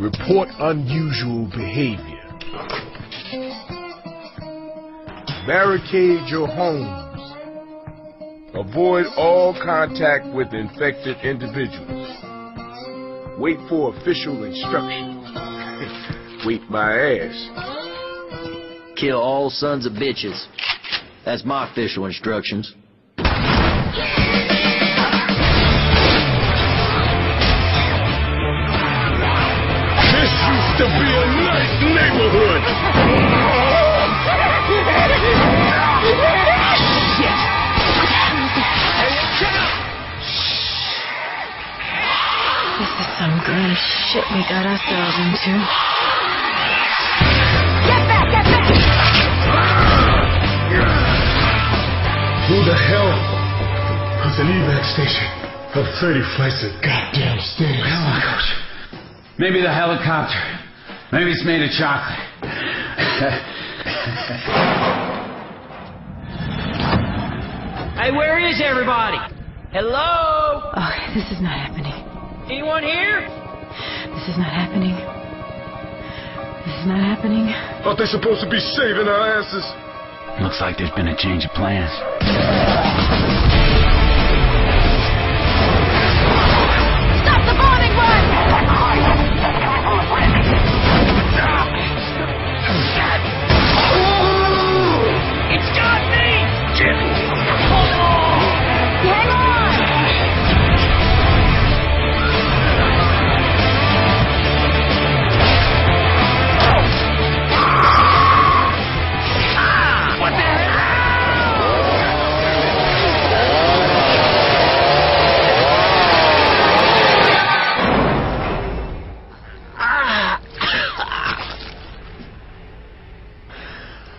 Report unusual behavior. Barricade your homes. Avoid all contact with infected individuals. Wait for official instructions. Wait my ass. Kill all sons of bitches. That's my official instructions. This used to be a nice neighborhood. Shit! This is some grim shit we got ourselves into. Get back! Get back! Who the hell was an evac station of 30 flights of goddamn stairs? Oh my gosh. Maybe the helicopter. Maybe it's made of chocolate. Hey, where is everybody? Hello? Oh, this is not happening. Anyone here? This is not happening. This is not happening. Aren't they supposed to be saving our asses? Looks like there's been a change of plans. Stop the bombing run! It's got me! Hang on! What the hell?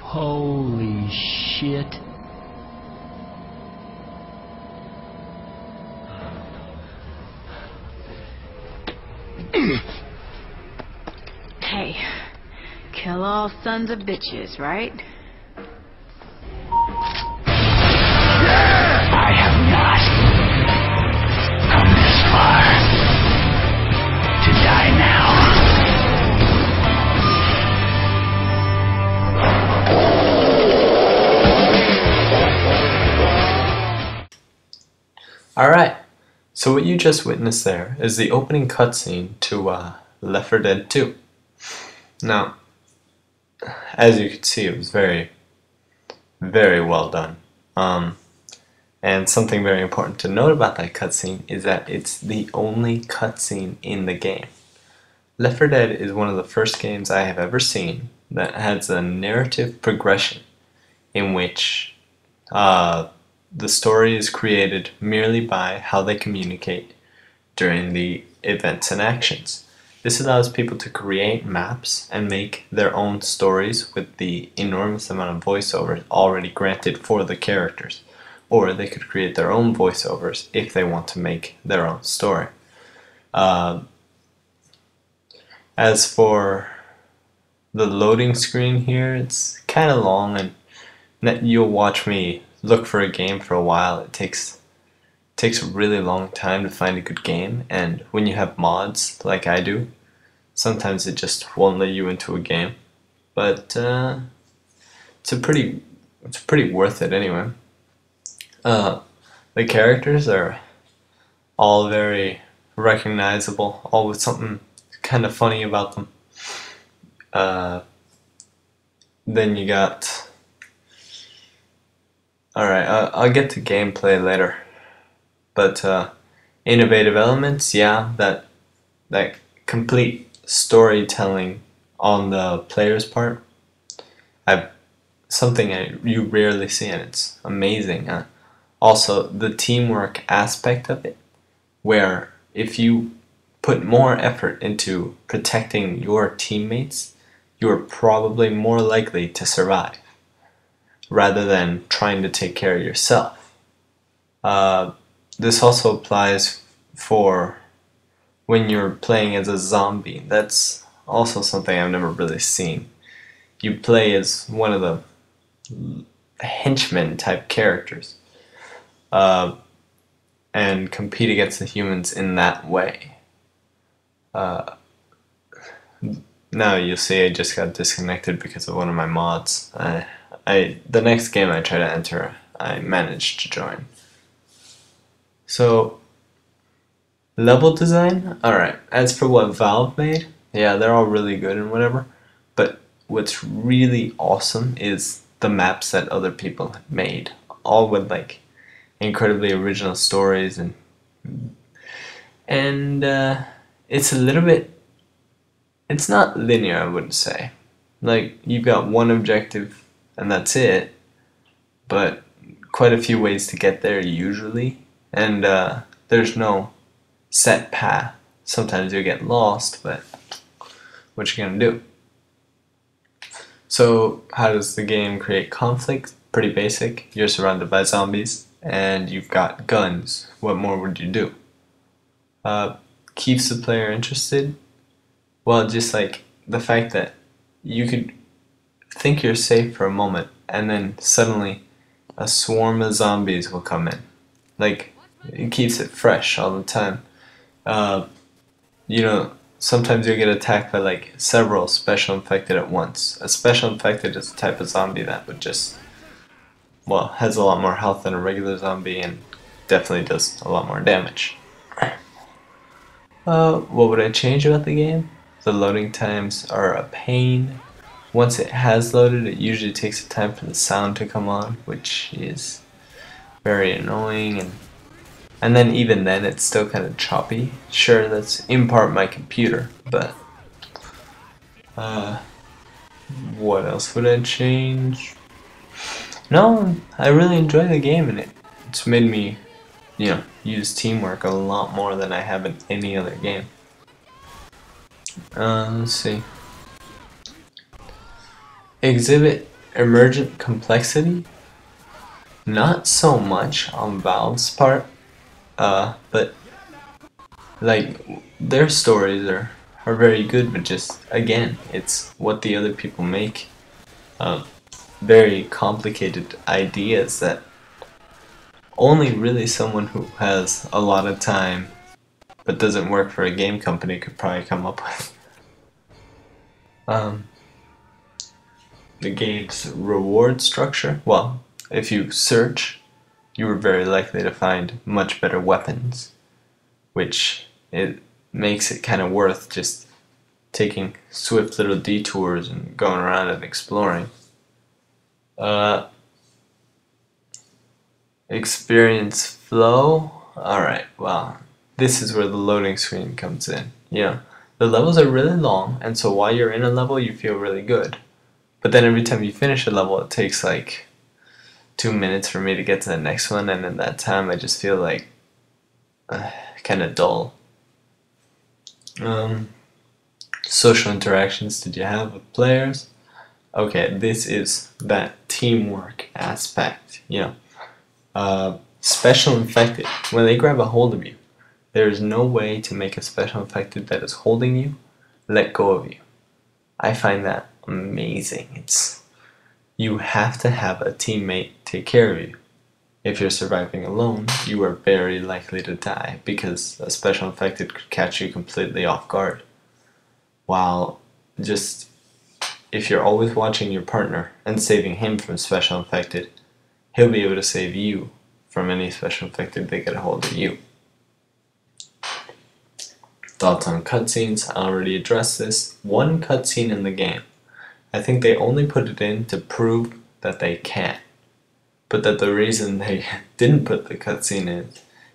Holy shit. Hey, kill all sons of bitches, right? I have not come this far to die now. Alright, so what you just witnessed there is the opening cutscene to Left 4 Dead 2. Now, as you can see, it was very, very well done. And something very important to note about that cutscene is that it's the only cutscene in the game. Left 4 Dead is one of the first games I have ever seen that has a narrative progression in which the story is created merely by how they communicate during the events and actions. This allows people to create maps and make their own stories with the enormous amount of voiceovers already granted for the characters. Or they could create their own voiceovers if they want to make their own story. As for the loading screen here, it's kind of long, and you'll watch me look for a game for a while. It takes a really long time to find a good game, and when you have mods like I do, sometimes it just won't let you into a game. But it's pretty worth it anyway. The characters are all very recognizable, all with something kind of funny about them. Then you got... Alright, I'll get to gameplay later. But innovative elements, yeah, that complete storytelling on the player's part, you rarely see, and it's amazing. Also, the teamwork aspect of it, where if you put more effort into protecting your teammates, you are probably more likely to survive, rather than trying to take care of yourself. This also applies for when you're playing as a zombie. That's also something I've never really seen. You play as one of the henchmen type characters, and compete against the humans in that way. now you'll see I just got disconnected because of one of my mods. The next game I try to enter, I managed to join. So, level design? Alright, as for what Valve made, yeah, they're all really good and whatever, but what's really awesome is the maps that other people made, all with like incredibly original stories, and it's a little bit, it's not linear, I wouldn't say. Like, you've got one objective and that's it, but quite a few ways to get there usually, and there's no set path. Sometimes you get lost, but what you gonna do? So how does the game create conflict? Pretty basic. You're surrounded by zombies and you've got guns. What more would you do? Keeps the player interested? Well, just like the fact that you could think you're safe for a moment and then suddenly a swarm of zombies will come in. Like, it keeps it fresh all the time. You know, sometimes you'll get attacked by like several special infected at once. A special infected is a type of zombie that would just, well, has a lot more health than a regular zombie and definitely does a lot more damage. What would I change about the game? The loading times are a pain. Once it has loaded, it usually takes a time for the sound to come on, which is very annoying, and then even then it's still kind of choppy. Sure, that's in part my computer, but what else would I change? No, I really enjoy the game, and it's made me, you know, use teamwork a lot more than I have in any other game. Let's see. Exhibit emergent complexity? Not so much on Valve's part, but like their stories are very good, but just again, it's what the other people make. Very complicated ideas that only really someone who has a lot of time but doesn't work for a game company could probably come up with. The game's reward structure, well, if you search, you are very likely to find much better weapons, which it makes it kind of worth just taking swift little detours and going around and exploring. Experience flow. Alright, well, this is where the loading screen comes in. You know, the levels are really long, and so while you're in a level, you feel really good. But then every time you finish a level, it takes like 2 minutes for me to get to the next one, and in that time, I just feel like kind of dull. Social interactions did you have with players? Okay, this is that teamwork aspect, you know. Special infected, when they grab a hold of you, there is no way to make a special infected that is holding you let go of you. I find that amazing. You have to have a teammate take care of you. If you're surviving alone, you are very likely to die because a special infected could catch you completely off guard. While just if you're always watching your partner and saving him from special infected, he'll be able to save you from any special infected they get a hold of you. Thoughts on cutscenes? I already addressed this. One cutscene in the game. I think they only put it in to prove that they can. But that the reason they didn't put the cutscene in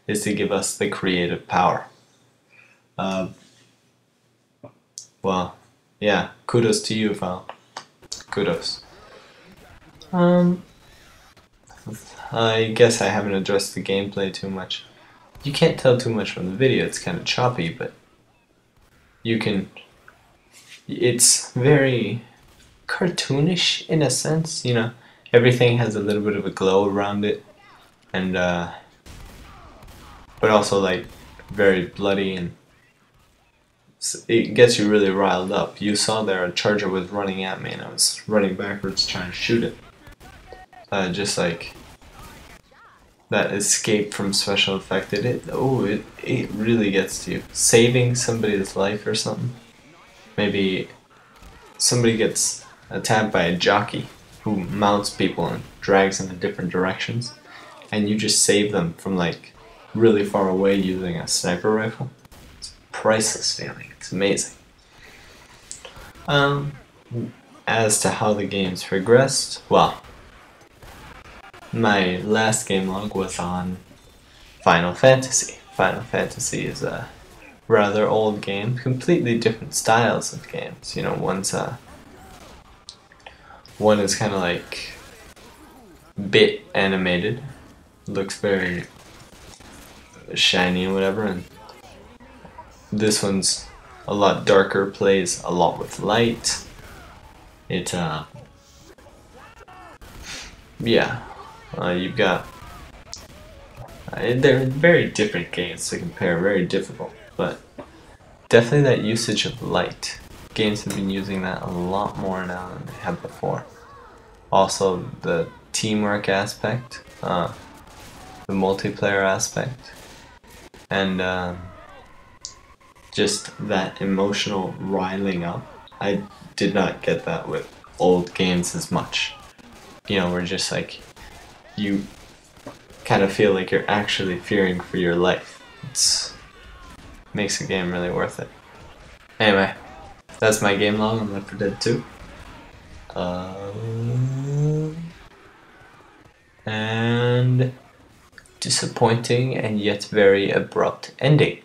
is to give us the creative power. Well, yeah, kudos to you, Val. Kudos. I guess I haven't addressed the gameplay too much. You can't tell too much from the video, it's kind of choppy, but you can... It's very cartoonish in a sense, you know. Everything has a little bit of a glow around it, and but also like very bloody, and it gets you really riled up. You saw there a charger was running at me and I was running backwards trying to shoot it. Just like that escape from special infected, it really gets to you. Saving somebody's life or something. maybe somebody gets attacked by a jockey who mounts people and drags them in different directions, and you just save them from like really far away using a sniper rifle. It's a priceless feeling. It's amazing. As to how the game's progressed, well, my last game log was on Final Fantasy. Final Fantasy is a rather old game, completely different styles of games. You know, one is kind of like bit animated, looks very shiny and whatever, and this one's a lot darker, plays a lot with light. It you've got they're very different games to compare, very difficult, but definitely that usage of light. Games have been using that a lot more now than they have before. Also the teamwork aspect, the multiplayer aspect, and just that emotional riling up. I did not get that with old games as much. You know, we're just like, you kind of feel like you're actually fearing for your life. It makes the game really worth it. Anyway, that's my game log on Left 4 Dead 2. And disappointing and yet very abrupt ending.